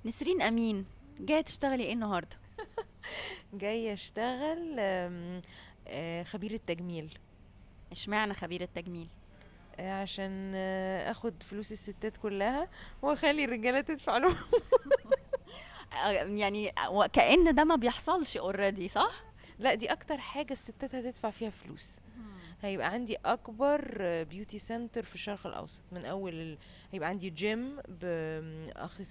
نسرين أمين، جاية تشتغلي ايه النهاردة؟ جاية اشتغل خبيرة تجميل. اشمعنى خبيرة تجميل؟ عشان اخد فلوس الستات كلها واخلي الرجالة تدفع لهم. يعني وكأن ده ما بيحصلش اوريدي، صح؟ لا، دي اكتر حاجة الستات هتدفع فيها فلوس. مم. هيبقى عندي اكبر بيوتي سنتر في الشرق الاوسط من هيبقى عندي جيم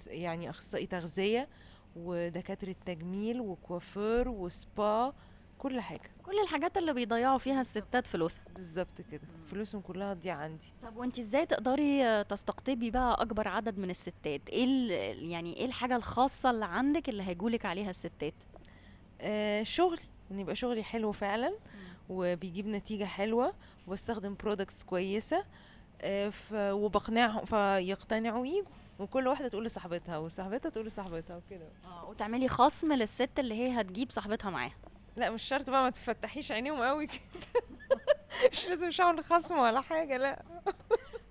يعني اخصائي تغذية ودكاترة تجميل وكوافير وسبا، كل حاجة. كل الحاجات اللي بيضيعوا فيها الستات فلوسها. بالظبط كده، فلوسهم كلها تضيع عندي. طب وانت ازاي تقدري تستقطبي بقى اكبر عدد من الستات؟ ايه يعني ايه الحاجة الخاصة اللي عندك اللي هيجولك عليها الستات؟ شغلي، ان يبقى شغلي حلو فعلا مم. وبيجيب نتيجة حلوة وبستخدم برودكتس كويسة. وبقنعهم فيقتنعوا ويجوا، وكل واحدة تقول لصاحبتها وصاحبتها تقول لصاحبتها وكده. وتعملي خصم للست اللي هي هتجيب صاحبتها معاها؟ لا مش شرط بقى، ما تفتحيش عينيهم قوي كده. مش لازم شغل خصم ولا حاجة، لا.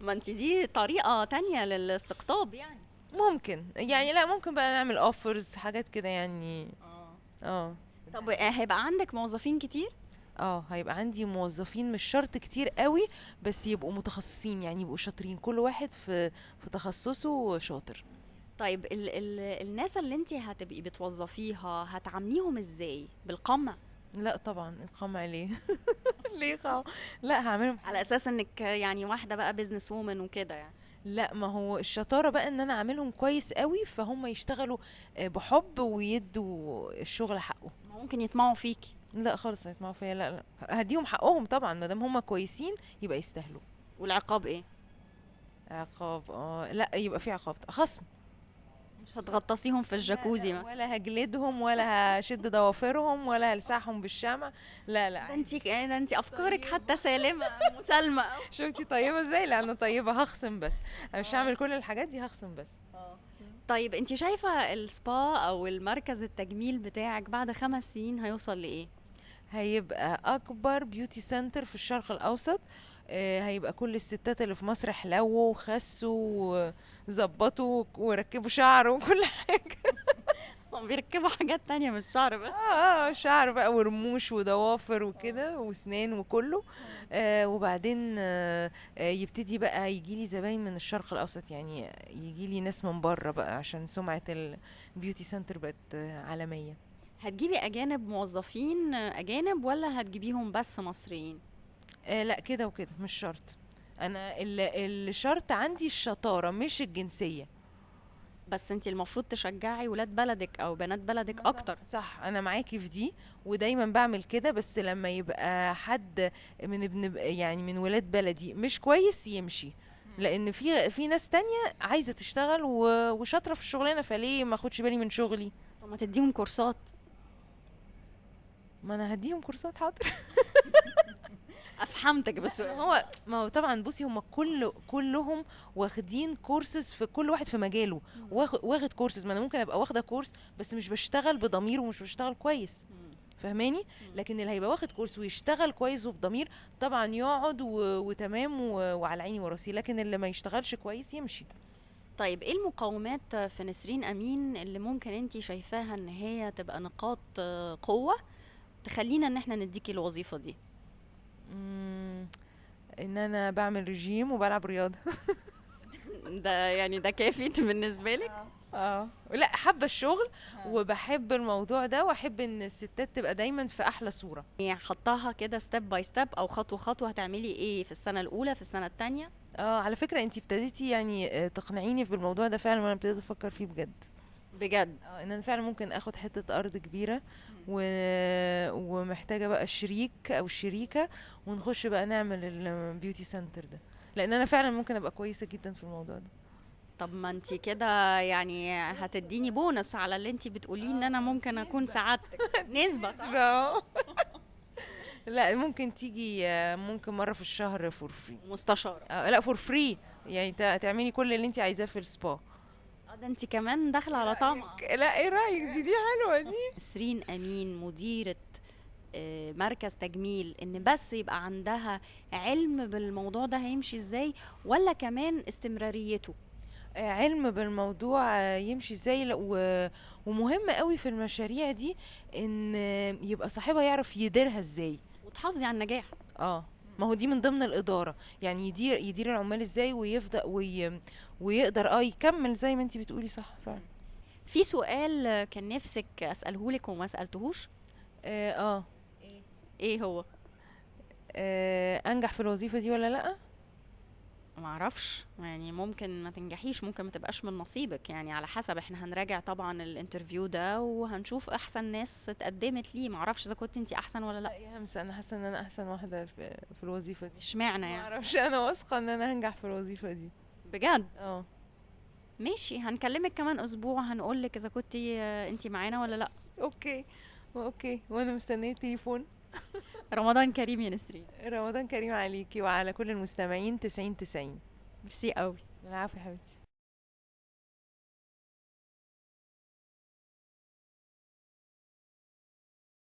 ما انت دي طريقة تانية للاستقطاب يعني. ممكن يعني، لا ممكن بقى نعمل اوفرز حاجات كده يعني. اه. اه. طب هيبقى عندك موظفين كتير؟ اه، هيبقى عندي موظفين مش شرط كتير قوي، بس يبقوا متخصصين، يعني يبقوا شاطرين، كل واحد في تخصصه شاطر. طيب ال الناس اللي انت هتبقي بتوظفيها هتعامليهم ازاي؟ بالقمع؟ لا طبعا، القمع ليه؟ ليه قمع؟ لا هعملهم. على اساس انك يعني واحده بقى بيزنس وومن وكده يعني؟ لا، ما هو الشطارة بقى ان انا اعملهم كويس قوي فهم يشتغلوا بحب ويدوا الشغل حقه. ما ممكن يطمعوا فيكي. لا خالص هيسمعوا فيا، لا لا، هديهم حقهم طبعا، ما دام هم كويسين يبقى يستاهلوا. والعقاب ايه؟ عقاب؟ لا، يبقى في عقاب، خصم. مش هتغطسيهم في لا الجاكوزي لا، مثلا؟ ولا هجلدهم ولا هشد ضوافرهم ولا هلسعهم بالشمع. لا لا، عادي. ده انت افكارك طيبة. حتى سالمه مسالمه أوي. شفتي طيبة ازاي؟ لا انا طيبة، هخصم بس. أنا مش اه. هعمل كل الحاجات دي، هخصم بس. اه. طيب انت شايفه السبا او المركز التجميل بتاعك بعد 5 سنين هيوصل لايه؟ هيبقى اكبر بيوتي سنتر في الشرق الاوسط. هيبقى كل الستات اللي في مصر حلووا وخسوا وظبطوا وركبوا شعر وكل حاجة. هم بيركبوا حاجات تانية مش شعر بس؟ شعر بقى ورموش وضوافر وكده وسنان وكله. وبعدين يبتدي بقى يجيلي زباين من الشرق الاوسط، يعني يجيلي ناس من بره بقى عشان سمعة البيوتي سنتر بقت عالمية. هتجيبي اجانب موظفين اجانب ولا هتجيبيهم بس مصريين؟ لا، كده وكده مش شرط. انا الشرط عندي الشطارة مش الجنسية. بس انت المفروض تشجعي ولاد بلدك او بنات بلدك ما طبعا اكتر. صح، انا معاكي في دي، ودايما بعمل كده، بس لما يبقى حد من يعني من ولاد بلدي مش كويس يمشي. مم. لان في ناس تانية عايزة تشتغل وشاطرة في الشغلانة، فليه ما اخدش بالي من شغلي؟ طب ما تديهم كورسات. ما انا هديهم كورسات، حاضر. افهمتك لا، بس. ما هو طبعا، بصي، هم كلهم واخدين كورسز، في كل واحد في مجاله. مم. واخد كورسز، ما انا ممكن ابقى واخده كورس بس مش بشتغل بضمير ومش بشتغل كويس. مم. فهماني؟ مم. لكن اللي هيبقى واخد كورس ويشتغل كويس وبضمير، طبعا يقعد وتمام وعلى عيني وراسي، لكن اللي ما يشتغلش كويس يمشي. طيب ايه المقومات في نسرين امين اللي ممكن انتي شايفاها ان هي تبقى نقاط قوة تخلينا ان احنا نديكي الوظيفة دي؟ مم، ان انا بعمل رجيم وبلعب رياضه. ده يعني ده كافي بالنسبة لك؟ لا، حابه الشغل ها. وبحب الموضوع ده، واحب ان الستات تبقى دايما في احلى صوره. يعني حطاها كده ستيب باي ستيب او خطوة خطوة، هتعملي ايه في السنة الاولى في السنة التانية؟ على فكره انتي ابتديتي يعني تقنعيني بالموضوع ده فعلا، وانا ابتديت افكر فيه بجد. بجد؟ ان انا فعلا ممكن اخد حته ارض كبيره مم. و... ومحتاجه بقى شريك او شريكه، ونخش بقى نعمل البيوتي سنتر ده، لان انا فعلا ممكن ابقى كويسه جدا في الموضوع ده. طب ما انتي كده يعني هتديني بونص على اللي انتي بتقوليه ان انا ممكن اكون نسبة. ساعدتك. نسبة، صح؟ نسبة. لا، ممكن تيجي ممكن مرة في الشهر فور فري. مستشارة. لا، فور فري، يعني تعملي كل اللي انت عايزاه في السبا. ده انتي كمان داخلة ايه على طمع. رأيك؟ لا، ايه رأيك؟ دي حلوة دي. نسرين امين مديرة مركز تجميل، ان بس يبقى عندها علم بالموضوع ده هيمشي ازاي، ولا كمان استمراريته؟ علم بالموضوع يمشي ازاي. ومهم قوي في المشاريع دي ان يبقى صاحبها يعرف يديرها ازاي. وتحافظي على النجاح. اه، ما هو دي من ضمن الإدارة، يعني يدير العمال ازاي ويفضل ويقدر يكمل زي ما انتي بتقولي، صح فعلا. في سؤال كان نفسك اساله لك وما سالتهوش؟ اه, آه. ايه هو؟ انجح في الوظيفة دي ولا لا؟ ما اعرفش، يعني ممكن ما تنجحيش، ممكن ما تبقاش من نصيبك، يعني على حسب. احنا هنراجع طبعا الانترفيو ده وهنشوف احسن ناس اتقدمت ليه. ما اعرفش اذا كنت انتي احسن ولا لا. لا يا همس، انا حاسة ان انا احسن واحدة في الوظيفة دي. اشمعنى ما يعني؟ اعرفش، انا واثقة ان انا هنجح في الوظيفة دي. بجد؟ اه. ماشي، هنكلمك كمان اسبوع هنقولك اذا كنتي انتي معانا ولا لا. اوكي. اوكي، وانا مستنية التليفون. رمضان كريم يا نسرين. رمضان كريم عليكي وعلى كل المستمعين 90 90. ميرسي قوي. العفو يا حبيبتي.